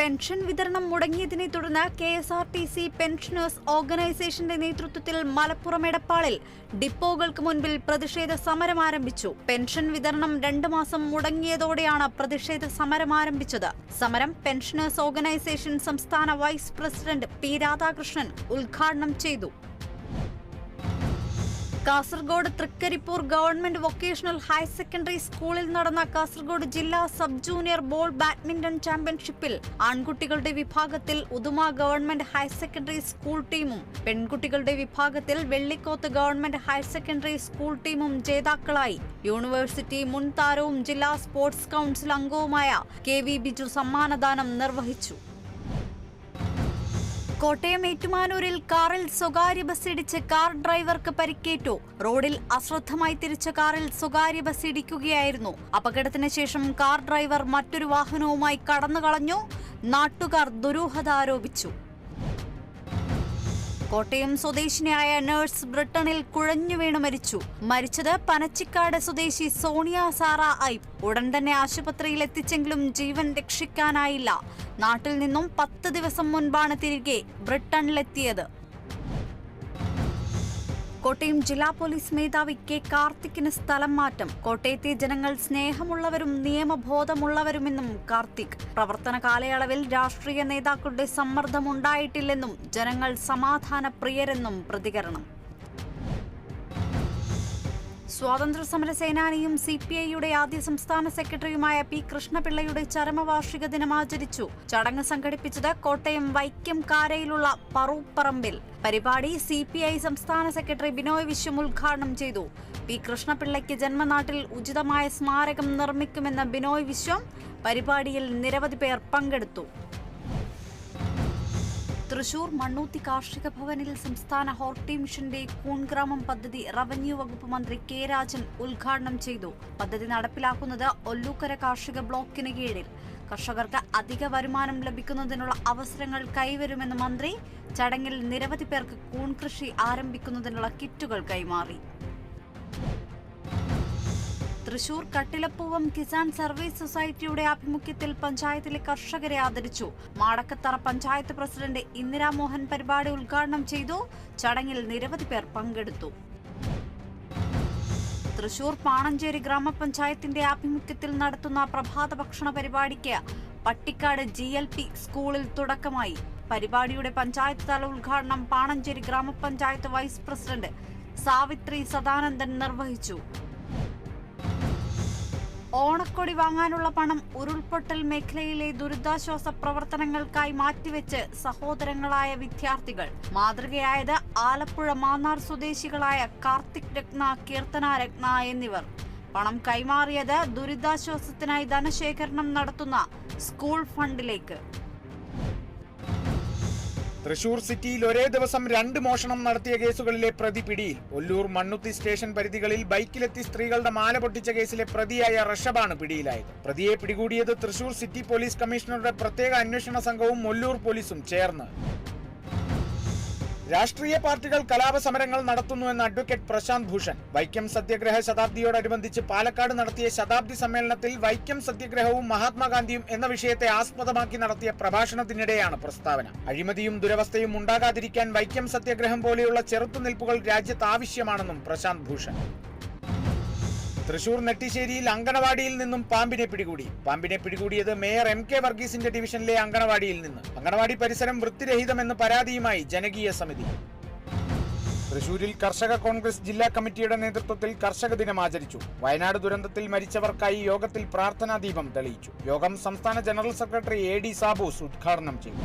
Pension വിതരണം മുടങ്ങിയതിനെ തുടർന്ന് KSRTC pensioners ഓർഗനൈസേഷന്റെ നേതൃത്വത്തിൽ മലപ്പുറം എടപ്പാളിൽ ഡിപ്പോകൾക്ക് മുൻപിൽ പ്രതിഷേധ സമരം ആരംഭിച്ചു. പെൻഷൻ വിതരണം 2 മാസം മുടങ്ങിയതോടെയാണ് പ്രതിഷേധ സമരം ആരംഭിച്ചത്. സമരം പെൻഷനേഴ്സ് ഓർഗനൈസേഷൻ സംസ്ഥാന വൈസ് പ്രസിഡന്റ് P. രാധാകൃഷ്ണൻ ഉദ്ഘാടനം ചെയ്തു. Kasaragod Trikaripur government vocational higher secondary സ്കൂളിൽ നടന്ന കാസർഗോഡ് ജില്ലാ സബ് ജൂനിയർ ബോൾ ബാഡ്മിന്റൺ ചാമ്പ്യൻഷിപ്പിൽ ആൺകുട്ടികളുടെ വിഭാഗത്തിൽ Uduma government higher secondary school ടീമും പെൺകുട്ടികളുടെ വിഭാഗത്തിൽ Vellikoth government higher secondary school ടീമും ജേതാക്കളായി. യൂണിവേഴ്സിറ്റി മുൻ താരവും ജില്ലാ സ്പോർട്സ് കൌൺസിൽ അംഗവുമായ KV ബിജു സമ്മാനദാനം നിർവഹിച്ചു. കോട്ടയം ഏറ്റുമാനൂരിൽ കാറിൽ സ്വകാര്യ ബസ് ഇടിച്ച് കാർ ഡ്രൈവർക്ക് പരിക്കേറ്റു. റോഡിൽ അശ്രദ്ധമായി തിരിച്ച കാറിൽ സ്വകാര്യ ബസ് ഇടിക്കുകയായിരുന്നു. അപകടത്തിന് ശേഷം കാർ ഡ്രൈവർ മറ്റൊരു വാഹനവുമായി കടന്നുകളഞ്ഞു. നാട്ടുകാർ ദുരൂഹത ആരോപിച്ചു. കോട്ടയം സ്വദേശിനിയായ നഴ്സ് ബ്രിട്ടനിൽ കുഴഞ്ഞു വീണ് മരിച്ചു. മരിച്ചത് പനച്ചിക്കാട് സ്വദേശി സോണിയ സാറ ഐപ്പ്. ഉടൻ തന്നെ ആശുപത്രിയിൽ എത്തിച്ചെങ്കിലും ജീവൻ രക്ഷിക്കാനായില്ല. നാട്ടിൽ നിന്നും 10 ദിവസം മുൻപാണ് തിരികെ ബ്രിട്ടനിലെത്തിയത്. കോട്ടയം ജില്ലാ പോലീസ് മേധാവി K. കാർത്തിക്കിന് സ്ഥലം മാറ്റം. കോട്ടയത്തെ ജനങ്ങൾ സ്നേഹമുള്ളവരും നിയമബോധമുള്ളവരുമെന്നും കാർത്തിക്. പ്രവർത്തന കാലയളവിൽ രാഷ്ട്രീയ നേതാക്കളുടെ സമ്മർദ്ദമുണ്ടായിട്ടില്ലെന്നും ജനങ്ങൾ സമാധാനപ്രിയരെന്നും പ്രതികരണം. സ്വാതന്ത്ര്യ സമര സേനാനിയും CPIയുടെ ആദ്യ സംസ്ഥാന സെക്രട്ടറിയുമായ P. കൃഷ്ണപിള്ളയുടെ ചരമവാർഷിക ദിനം ആചരിച്ചു. ചടങ്ങ് സംഘടിപ്പിച്ചത് കോട്ടയം വൈക്കം കാരയിലുള്ള പറൂപ്പറമ്പിൽ. പരിപാടി CPI സംസ്ഥാന സെക്രട്ടറി ബിനോയ് വിശ്വം ഉദ്ഘാടനം ചെയ്തു. P. കൃഷ്ണപിള്ളയ്ക്ക് ജന്മനാട്ടിൽ ഉചിതമായ സ്മാരകം നിർമ്മിക്കുമെന്ന ബിനോയ് വിശ്വം. പരിപാടിയിൽ നിരവധി പേർ പങ്കെടുത്തു. തൃശൂർ മണ്ണൂത്തി കാർഷിക ഭവനിൽ സംസ്ഥാന ഹോർട്ടി മിഷന്റെ കൂൺഗ്രാമം പദ്ധതി റവന്യൂ വകുപ്പ് മന്ത്രി K. രാജൻ ഉദ്ഘാടനം ചെയ്തു. പദ്ധതി നടപ്പിലാക്കുന്നത് ഒല്ലൂക്കര കാർഷിക ബ്ലോക്കിന് കീഴിൽ. കർഷകർക്ക് അധിക വരുമാനം ലഭിക്കുന്നതിനുള്ള അവസരങ്ങൾ കൈവരുമെന്ന് മന്ത്രി. ചടങ്ങിൽ നിരവധി പേർക്ക് കൂൺ കൃഷി ആരംഭിക്കുന്നതിനുള്ള കിറ്റുകൾ കൈമാറി. തൃശൂർ കട്ടിലപ്പൂവം കിസാൻ സർവീസ് സൊസൈറ്റിയുടെ ആഭിമുഖ്യത്തിൽ പഞ്ചായത്തിലെ കർഷകരെ ആദരിച്ചു. മാടക്കത്തറ പഞ്ചായത്ത് പ്രസിഡന്റ് ഇന്ദിരാ മോഹൻ പരിപാടി ഉദ്ഘാടനം ചെയ്തു. ചടങ്ങിൽ നിരവധി പേർ പങ്കെടുത്തു. തൃശൂർ പാണഞ്ചേരി ഗ്രാമപഞ്ചായത്തിന്റെ ആഭിമുഖ്യത്തിൽ നടത്തുന്ന പ്രഭാത ഭക്ഷണ പരിപാടിക്ക് പട്ടിക്കാട് GLP സ്കൂളിൽ തുടക്കമായി. പരിപാടിയുടെ പഞ്ചായത്ത് തല ഉദ്ഘാടനം പാണഞ്ചേരി ഗ്രാമപഞ്ചായത്ത് വൈസ് പ്രസിഡന്റ് സാവിത്രി സദാനന്ദൻ നിർവഹിച്ചു. ഓണക്കൊടി വാങ്ങാനുള്ള പണം ഉരുൾപൊട്ടൽ മേഖലയിലെ ദുരിതാശ്വാസ പ്രവർത്തനങ്ങൾക്കായി മാറ്റിവെച്ച് സഹോദരങ്ങളായ വിദ്യാർത്ഥികൾ. മാതൃകയായത് ആലപ്പുഴ മാന്നാർ സ്വദേശികളായ കാർത്തിക് രത്ന, കീർത്തന രത്ന എന്നിവർ. പണം കൈമാറിയത് ദുരിതാശ്വാസത്തിനായി ധനശേഖരണം നടത്തുന്ന സ്കൂൾ ഫണ്ടിലേക്ക്. തൃശൂർ സിറ്റിയിൽ ഒരേ ദിവസം 2 മോഷണം നടത്തിയ കേസുകളിലെ പ്രതി പിടിയിൽ. ഒല്ലൂർ മണ്ണുത്തി സ്റ്റേഷൻ പരിധികളിൽ ബൈക്കിലെത്തി സ്ത്രീകളുടെ മാല പൊട്ടിച്ച കേസിലെ പ്രതിയായ റഷബാണ് പിടിയിലായത്. പ്രതിയെ പിടികൂടിയത് തൃശൂർ സിറ്റി പോലീസ് കമ്മീഷണറുടെ പ്രത്യേക അന്വേഷണ സംഘവും ഒല്ലൂർ പോലീസും ചേർന്ന്. രാഷ്ട്രീയ പാർട്ടികൾ കലാപസമരങ്ങൾ നടത്തുന്നുവെന്ന് അഡ്വക്കേറ്റ് പ്രശാന്ത് ഭൂഷൺ. വൈക്കം സത്യാഗ്രഹ ശതാബ്ദിയോടനുബന്ധിച്ച് പാലക്കാട് നടത്തിയ ശതാബ്ദി സമ്മേളനത്തിൽ വൈക്കം സത്യാഗ്രഹവും മഹാത്മാഗാന്ധിയും എന്ന വിഷയത്തെ ആസ്പദമാക്കി നടത്തിയ പ്രഭാഷണത്തിനിടെയാണ് പ്രസ്താവന. അഴിമതിയും ദുരവസ്ഥയും ഉണ്ടാകാതിരിക്കാൻ വൈക്കം സത്യാഗ്രഹം പോലെയുള്ള ചെറുത്തുനിൽപ്പുകൾ രാജ്യത്ത് ആവശ്യമാണെന്നും പ്രശാന്ത് ഭൂഷൺ. തൃശൂർ നെട്ടിശ്ശേരിയിൽ അങ്കണവാടിയിൽ നിന്നും പാമ്പിനെ പിടികൂടി. പാമ്പിനെ പിടികൂടിയത് മേയർ MK വർഗീസിന്റെ ഡിവിഷനിലെ അങ്കണവാടിയിൽ നിന്ന്. അങ്കണവാടി പരിസരം വൃത്തിരഹിതമെന്ന് പരാതിയുമായി ജനകീയ സമിതി. തൃശൂരിൽ കർഷക കോൺഗ്രസ് ജില്ലാ കമ്മിറ്റിയുടെ നേതൃത്വത്തിൽ കർഷക ദിനം ആചരിച്ചു. വയനാട് ദുരന്തത്തിൽ മരിച്ചവർക്കായി യോഗത്തിൽ പ്രാർത്ഥനാ ദീപം തെളിയിച്ചു. യോഗം സംസ്ഥാന ജനറൽ സെക്രട്ടറി AD സാബൂസ് ഉദ്ഘാടനം ചെയ്തു.